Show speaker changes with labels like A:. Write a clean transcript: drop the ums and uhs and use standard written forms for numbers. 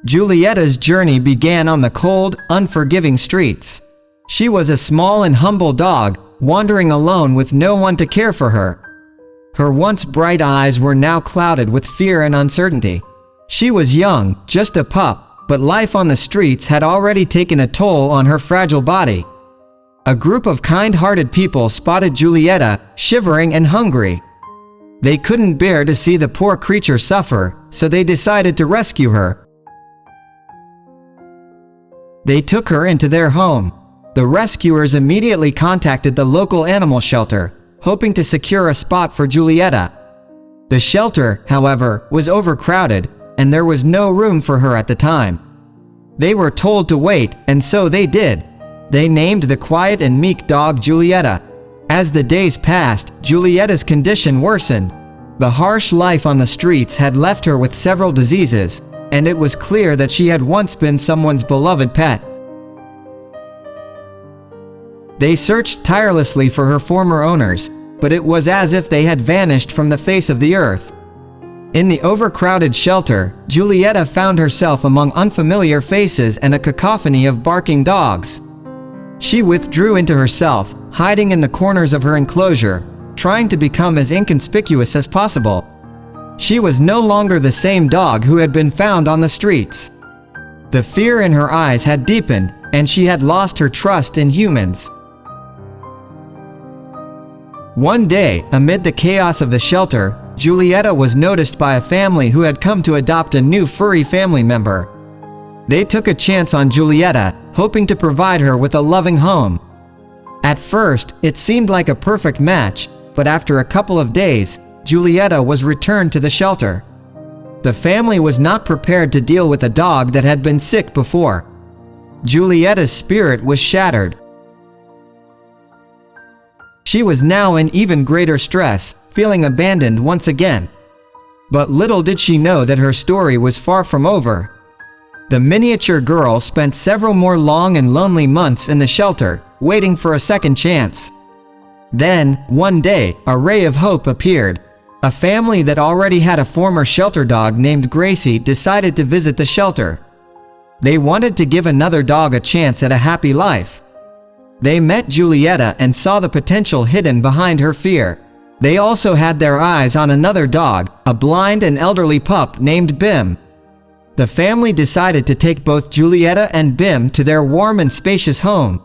A: Julietta's journey began on the cold, unforgiving streets. She was a small and humble dog, wandering alone with no one to care for her. Her once bright eyes were now clouded with fear and uncertainty. She was young, just a pup, but life on the streets had already taken a toll on her fragile body. A group of kind-hearted people spotted Julietta, shivering and hungry. They couldn't bear to see the poor creature suffer, so they decided to rescue her. They took her into their home. The rescuers immediately contacted the local animal shelter, hoping to secure a spot for Julietta. The shelter, however, was overcrowded, and there was no room for her at the time. They were told to wait, and so they did. They named the quiet and meek dog Julietta. As the days passed, Julietta's condition worsened. The harsh life on the streets had left her with several diseases, and it was clear that she had once been someone's beloved pet. They searched tirelessly for her former owners, but it was as if they had vanished from the face of the earth. In the overcrowded shelter, Julietta found herself among unfamiliar faces and a cacophony of barking dogs. She withdrew into herself, hiding in the corners of her enclosure, trying to become as inconspicuous as possible. She was no longer the same dog who had been found on the streets. The fear in her eyes had deepened, and she had lost her trust in humans. One day, amid the chaos of the shelter, Julietta was noticed by a family who had come to adopt a new furry family member. They took a chance on Julietta, hoping to provide her with a loving home. At first, it seemed like a perfect match, but after a couple of days, Julietta was returned to the shelter. The family was not prepared to deal with a dog that had been sick before. Julietta's spirit was shattered. She was now in even greater stress, feeling abandoned once again. But little did she know that her story was far from over. The miniature girl spent several more long and lonely months in the shelter, waiting for a second chance. Then, one day, a ray of hope appeared. A family that already had a former shelter dog named Gracie decided to visit the shelter. They wanted to give another dog a chance at a happy life. They met Julietta and saw the potential hidden behind her fear. They also had their eyes on another dog, a blind and elderly pup named Bim. The family decided to take both Julietta and Bim to their warm and spacious home.